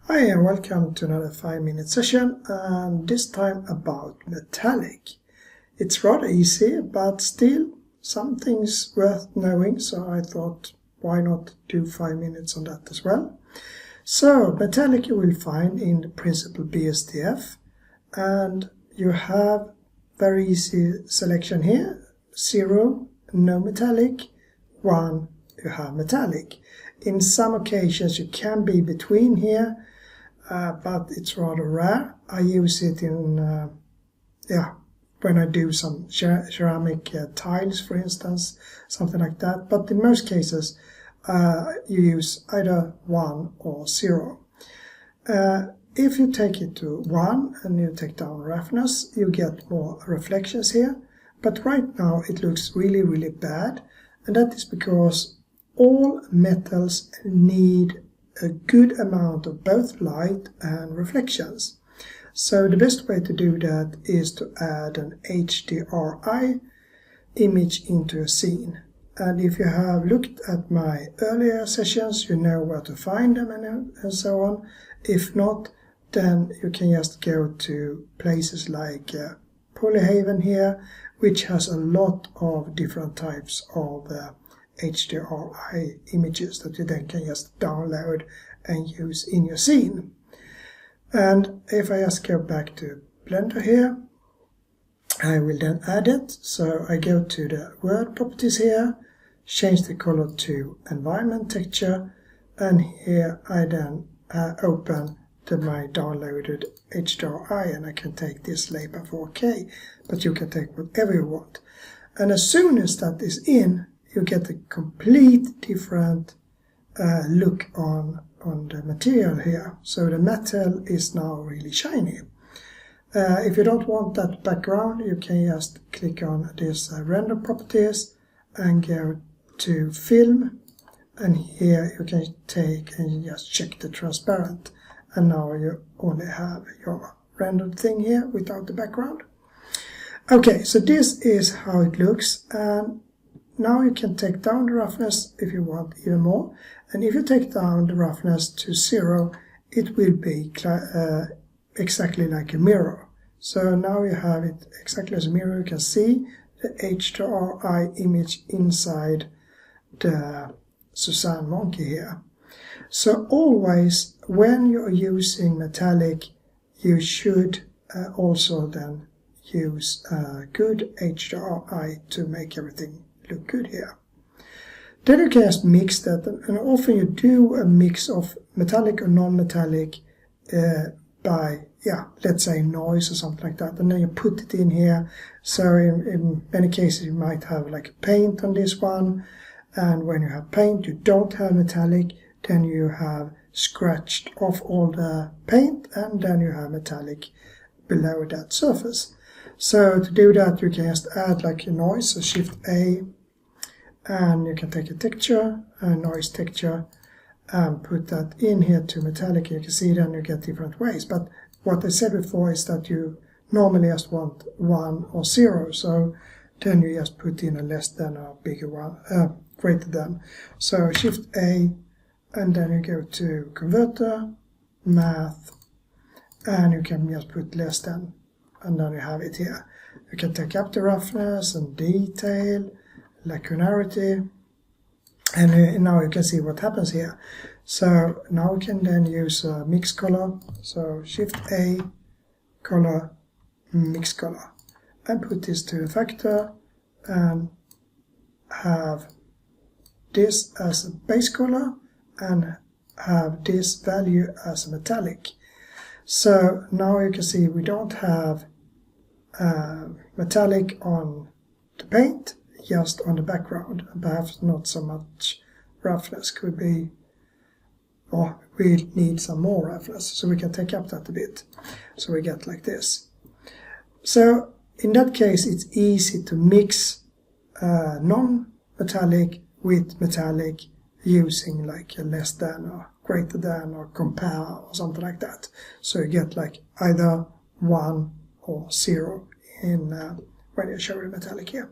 Hi and welcome to another 5-minute session, and this time about metallic. It's rather easy, but still some things worth knowing, so I thought why not do 5 minutes on that as well. So metallic you will find in the principle BSDF, and you have very easy selection here. 0, no metallic. 1, you have metallic. In some occasions you can be between here, but it's rather rare. I use it in, when I do some ceramic tiles, for instance, something like that. But in most cases, you use either 1 or 0. If you take it to 1 and you take down roughness, you get more reflections here. But right now it looks really, really bad. And that is because all metals need a good amount of both light and reflections. So the best way to do that is to add an HDRI image into a scene. And if you have looked at my earlier sessions, you know where to find them and so on. If not, then you can just go to places like Polyhaven here, which has a lot of different types of HDRI images that you then can just download and use in your scene. And if I just go back to Blender here, I will then add it. So I go to the word properties here, change the color to environment texture, and here I then open my downloaded HDRI, and I can take this label for OK, but you can take whatever you want. And as soon as that is in, you get a complete different look on the material here. So the metal is now really shiny. If you don't want that background, you can just click on this render properties and go to film, and here you can take and just check the transparent, and now you only have your rendered thing here without the background. Okay, so this is how it looks, and now you can take down the roughness if you want even more. And if you take down the roughness to 0, it will be exactly like a mirror. So now you have it exactly as a mirror. You can see the HDRI image inside the Suzanne monkey here. So always when you're using metallic, you should also then use good HDRI to make everything look good here. Then you can just mix that, and often you do a mix of metallic or non-metallic by, let's say noise or something like that, and then you put it in here. So in many cases you might have like paint on this one, and when you have paint you don't have metallic, then you have scratched off all the paint, and then you have metallic below that surface. So to do that you can just add like a noise, so Shift A, and you can take a texture, a noise texture, and put that in here to metallic. You can see then you get different ways. But what I said before is that you normally just want 1 or 0. So then you just put in a less than or bigger one, greater than. So Shift A, and then you go to Converter, Math, and you can just put less than, and then you have it here. You can take up the roughness and detail, lacunarity, and now you can see what happens here. So now we can then use a mix color, so Shift A, color, mix color, and put this to a factor and have this as a base color and have this value as a metallic. So now you can see we don't have metallic on the paint, just on the background, and perhaps not so much roughness. Could be, or we need some more roughness, so we can take up that a bit. So we get like this. So in that case it's easy to mix non-metallic with metallic using like a less than or greater than or compare or something like that. So you get like either 1 or 0 in when you show the metallic here.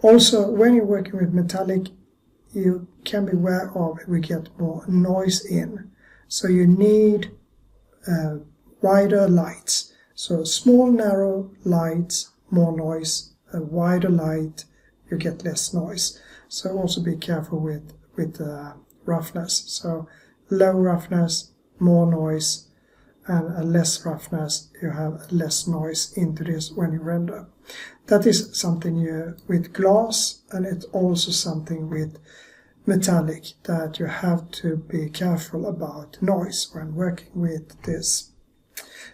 Also, when you're working with metallic, you can be aware of we get more noise in. So you need wider lights. So small narrow lights, more noise. A wider light, you get less noise. So also be careful with roughness. So low roughness, more noise, and less roughness, you have less noise into this when you render. That is something with glass, and it's also something with metallic, that you have to be careful about noise when working with this,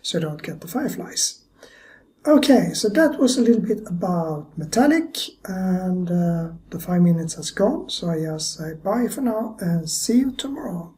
so you don't get the fireflies. Okay, so that was a little bit about metallic, and the 5 minutes has gone, so I just say bye for now and see you tomorrow.